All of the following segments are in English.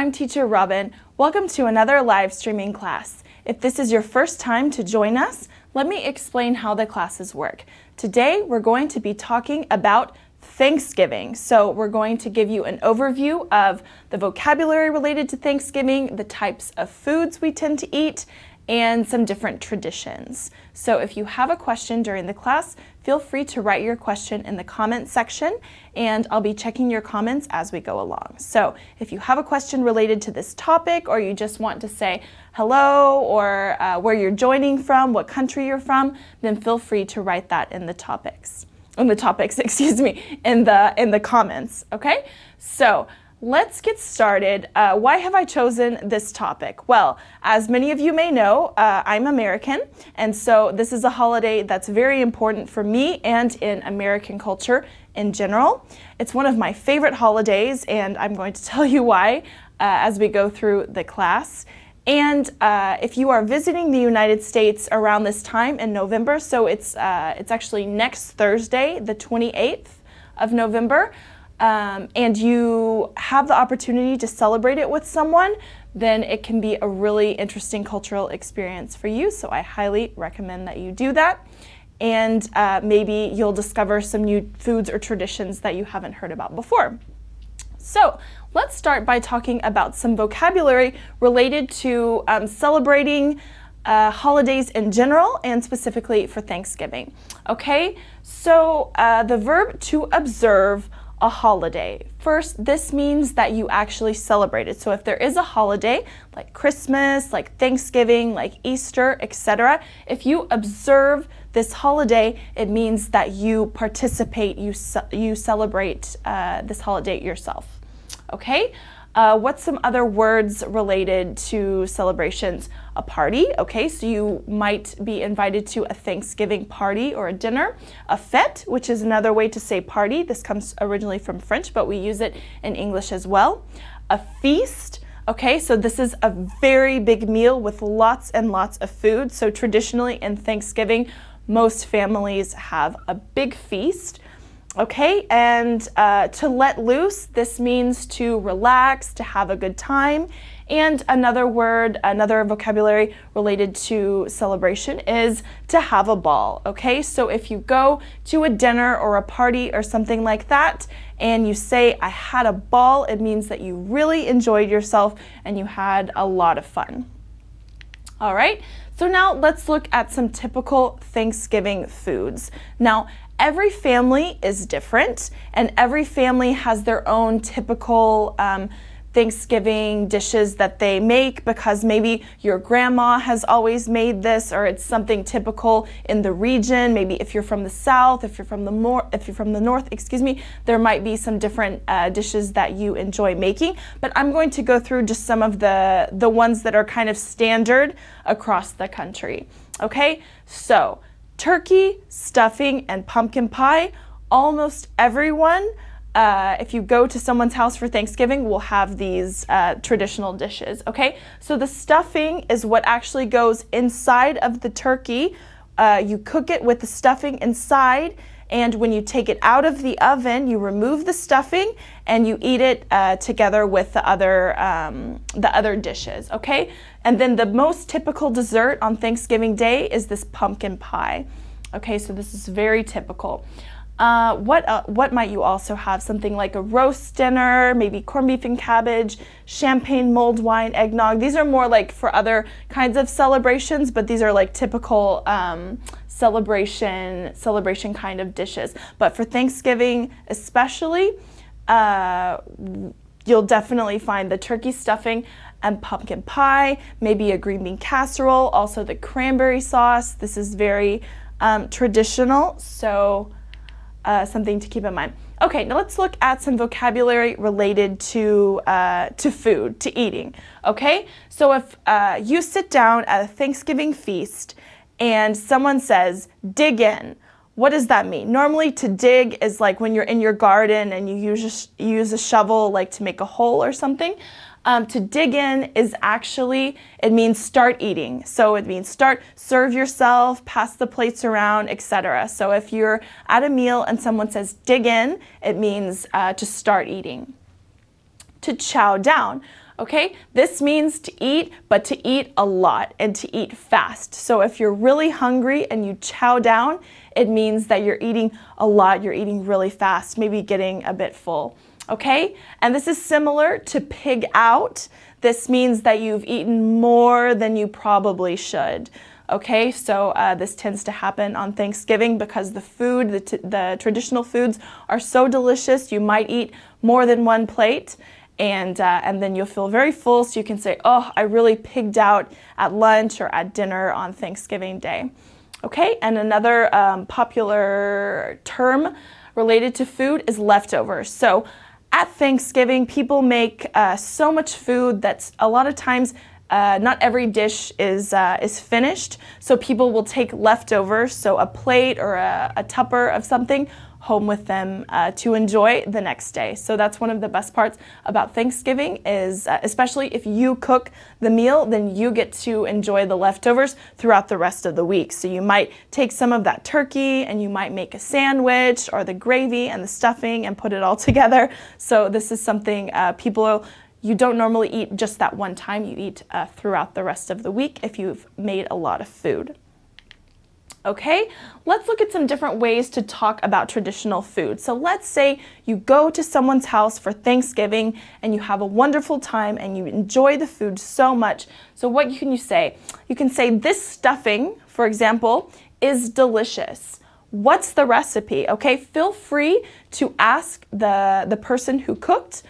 I'm Teacher Robin. Welcome to another live streaming class. If this is your first time to join us, let me explain how the classes work. Today, we're going to be talking about Thanksgiving. So we're going to give you an overview of the vocabulary related to Thanksgiving, the types of foods we tend to eat, and some different traditions. So if you have a question during the class, feel free to write your question in the comment section, and I'll be checking your comments as we go along. So if you have a question related to this topic, or you just want to say hello, or where you're joining from, what country you're from, then feel free to write that in the comments, okay? So let's get started. Why have I chosen this topic? Well, as many of you may know, I'm American, and so this is a holiday that's very important for me and in American culture in general. It's one of my favorite holidays, and I'm going to tell you why as we go through the class. And if you are visiting the United States around this time in November, so it's actually next Thursday, the 28th of November, and you have the opportunity to celebrate it with someone, then it can be a really interesting cultural experience for you. So I highly recommend that you do that. And maybe you'll discover some new foods or traditions that you haven't heard about before. So let's start by talking about some vocabulary related to celebrating holidays in general and specifically for Thanksgiving. Okay, so the verb to observe a holiday. First, this means that you actually celebrate it. So if there is a holiday like Christmas, like Thanksgiving, like Easter, etc., if you observe this holiday, it means that you participate, you celebrate this holiday yourself. Okay? What's some other words related to celebrations? A party, okay, so you might be invited to a Thanksgiving party or a dinner. A fête, which is another way to say party. This comes originally from French, but we use it in English as well. A feast, okay, so this is a very big meal with lots and lots of food. So traditionally in Thanksgiving, most families have a big feast. Okay, and to let loose, this means to relax, to have a good time. And another word, another vocabulary related to celebration is to have a ball. Okay, so if you go to a dinner or a party or something like that, and you say, I had a ball, it means that you really enjoyed yourself and you had a lot of fun. All right, so now let's look at some typical Thanksgiving foods. Now, every family is different, and every family has their own typical Thanksgiving dishes that they make because maybe your grandma has always made this, or it's something typical in the region. Maybe if you're from the South, if you're from the North, excuse me, there might be some different dishes that you enjoy making. But I'm going to go through just some of the ones that are kind of standard across the country. Okay, so turkey, stuffing, and pumpkin pie. Almost everyone, if you go to someone's house for Thanksgiving, will have these traditional dishes, okay? So the stuffing is what actually goes inside of the turkey. You cook it with the stuffing inside, and when you take it out of the oven, you remove the stuffing and you eat it together with the other dishes, okay? And then the most typical dessert on Thanksgiving Day is this pumpkin pie. Okay, so this is very typical. What might you also have? Something like a roast dinner, maybe corned beef and cabbage, champagne, mulled wine, eggnog. These are more like for other kinds of celebrations, but these are like typical celebration kind of dishes. But for Thanksgiving especially, you'll definitely find the turkey stuffing and pumpkin pie, maybe a green bean casserole, also the cranberry sauce. This is very traditional, so something to keep in mind. Okay, now let's look at some vocabulary related to food, to eating. Okay, so if you sit down at a Thanksgiving feast and someone says, dig in, what does that mean? Normally to dig is like when you're in your garden and you use a shovel like to make a hole or something. To dig in is actually, it means start eating. So it means serve yourself, pass the plates around, etc. So if you're at a meal and someone says dig in, it means to start eating. To chow down. Okay, this means to eat, but to eat a lot and to eat fast. So if you're really hungry and you chow down, it means that you're eating a lot, you're eating really fast, maybe getting a bit full. Okay, and this is similar to pig out. This means that you've eaten more than you probably should. Okay, so this tends to happen on Thanksgiving because the food, the traditional foods are so delicious, you might eat more than one plate. And then you'll feel very full, so you can say, oh, I really pigged out at lunch or at dinner on Thanksgiving Day. Okay, and another popular term related to food is leftovers. So at Thanksgiving, people make so much food that's a lot of times not every dish is finished. So people will take leftovers, so a plate or a tupper of something, home with them to enjoy the next day. So that's one of the best parts about Thanksgiving is, especially if you cook the meal, then you get to enjoy the leftovers throughout the rest of the week. So you might take some of that turkey and you might make a sandwich or the gravy and the stuffing and put it all together. So this is something you don't normally eat just that one time. You eat throughout the rest of the week if you've made a lot of food. Okay, let's look at some different ways to talk about traditional food. So let's say you go to someone's house for Thanksgiving and you have a wonderful time and you enjoy the food so much. So what can you say? You can say this stuffing, for example, is delicious. What's the recipe? Okay, feel free to ask the person who cooked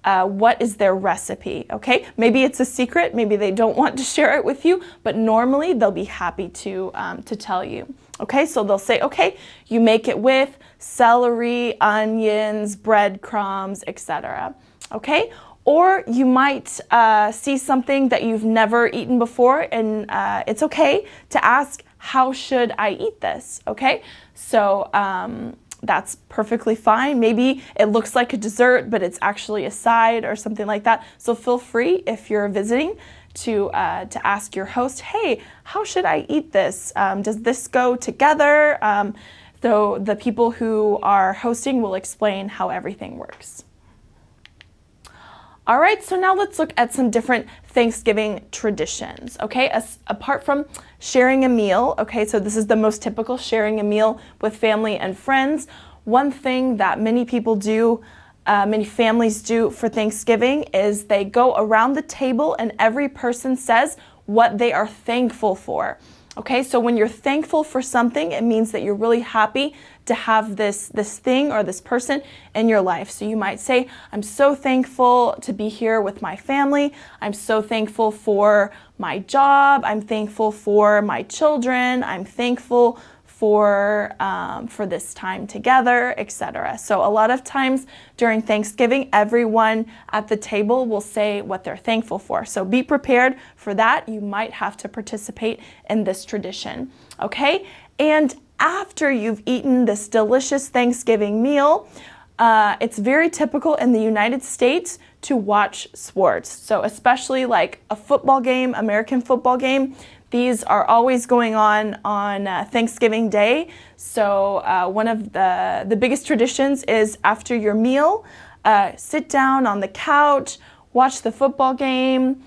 what is their recipe, okay? Maybe it's a secret, maybe they don't want to share it with you, but normally they'll be happy to tell you, okay? So they'll say, okay, you make it with celery, onions, breadcrumbs, etc., okay? Or you might see something that you've never eaten before, and it's okay to ask, how should I eat this, okay? So, that's perfectly fine. Maybe it looks like a dessert, but it's actually a side or something like that. So feel free, if you're visiting, to ask your host, hey, how should I eat this? Does this go together? So the people who are hosting will explain how everything works. All right, so now let's look at some different Thanksgiving traditions, okay? Apart from sharing a meal, okay, so this is the most typical, sharing a meal with family and friends. One thing that many people do, many families do for Thanksgiving is they go around the table and every person says what they are thankful for. Okay, so when you're thankful for something, it means that you're really happy to have this thing or this person in your life. So you might say, I'm so thankful to be here with my family. I'm so thankful for my job. I'm thankful for my children. I'm thankful for this time together, etc. So a lot of times during Thanksgiving, everyone at the table will say what they're thankful for. So be prepared for that. You might have to participate in this tradition, okay? And after you've eaten this delicious Thanksgiving meal, it's very typical in the United States to watch sports. So especially like a football game, American football game, these are always going on Thanksgiving Day. So one of the biggest traditions is after your meal, sit down on the couch, watch the football game.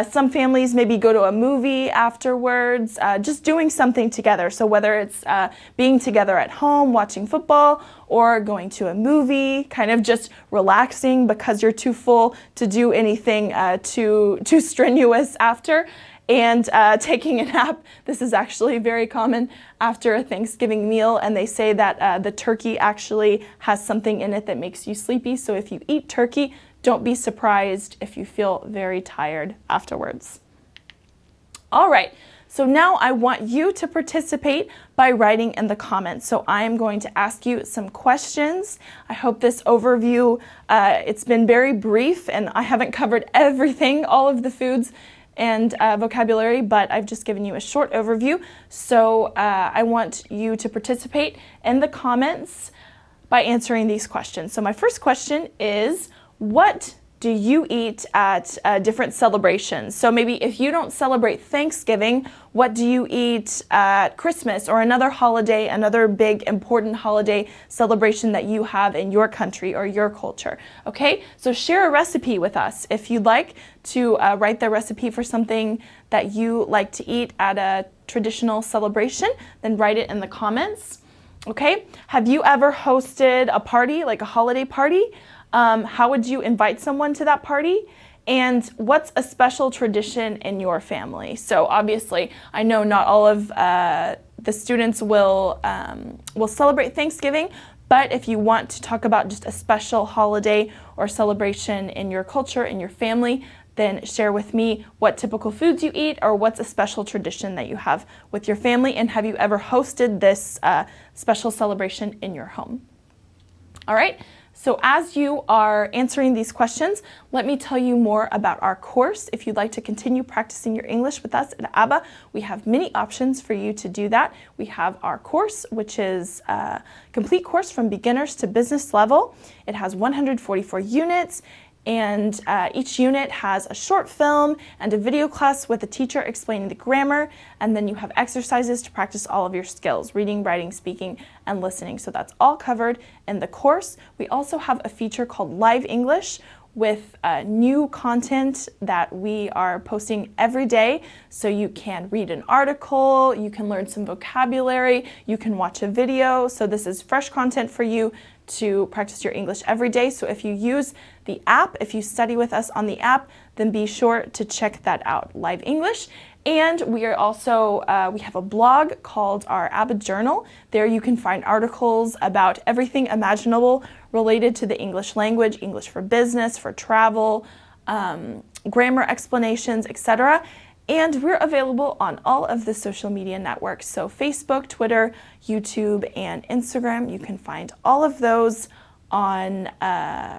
Some families maybe go to a movie afterwards, just doing something together. So whether it's being together at home, watching football, or going to a movie, kind of just relaxing because you're too full to do anything too strenuous after. And taking a nap. This is actually very common after a Thanksgiving meal, and they say that the turkey actually has something in it that makes you sleepy. So if you eat turkey, don't be surprised if you feel very tired afterwards. All right, so now I want you to participate by writing in the comments. So I am going to ask you some questions. I hope this overview, it's been very brief, and I haven't covered everything, all of the foods and vocabulary, but I've just given you a short overview. So I want you to participate in the comments by answering these questions. So my first question is, what do you eat at different celebrations? So maybe if you don't celebrate Thanksgiving, what do you eat at Christmas or another holiday, another big important holiday celebration that you have in your country or your culture? Okay, so share a recipe with us. If you'd like to write the recipe for something that you like to eat at a traditional celebration, then write it in the comments. Okay, have you ever hosted a party, like a holiday party? How would you invite someone to that party? And what's a special tradition in your family? So obviously, I know not all of the students will celebrate Thanksgiving, but if you want to talk about just a special holiday or celebration in your culture, in your family, then share with me what typical foods you eat or what's a special tradition that you have with your family, and have you ever hosted this special celebration in your home? All right. So as you are answering these questions, let me tell you more about our course. If you'd like to continue practicing your English with us at ABBA, we have many options for you to do that. We have our course, which is a complete course from beginners to business level. It has 144 units. And each unit has a short film and a video class with a teacher explaining the grammar, and then you have exercises to practice all of your skills, reading, writing, speaking, and listening. So that's all covered in the course. We also have a feature called Live English with new content that we are posting every day. So you can read an article, you can learn some vocabulary, you can watch a video. So this is fresh content for you to practice your English every day. So if you use the app, if you study with us on the app, then be sure to check that out, Live English. And we are also, we have a blog called our ABBA Journal. There you can find articles about everything imaginable related to the English language, English for business, for travel, grammar explanations, etc. And we're available on all of the social media networks. So Facebook, Twitter, YouTube, and Instagram. You can find all of those on,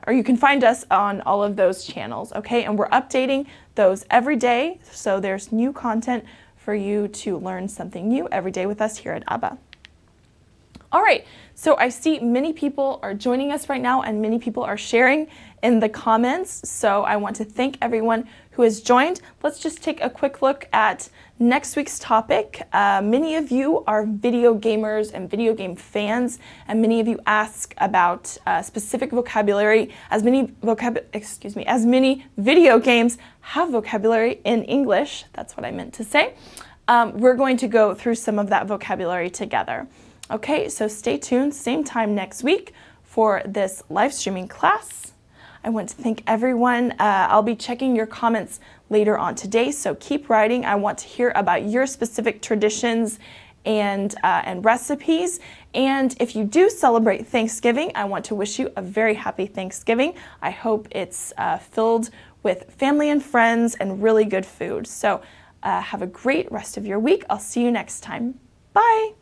or you can find us on all of those channels, okay? And we're updating those every day. So there's new content for you to learn something new every day with us here at ABBA. All right, so I see many people are joining us right now and many people are sharing in the comments. So I want to thank everyone who has joined. Let's just take a quick look at next week's topic. Many of you are video gamers and video game fans, and many of you ask about specific vocabulary, as many video games have vocabulary in English. That's what I meant to say. We're going to go through some of that vocabulary together. Okay, so stay tuned, same time next week for this live streaming class. I want to thank everyone. I'll be checking your comments later on today, so keep writing. I want to hear about your specific traditions and recipes. And if you do celebrate Thanksgiving, I want to wish you a very happy Thanksgiving. I hope it's filled with family and friends and really good food. So have a great rest of your week. I'll see you next time. Bye.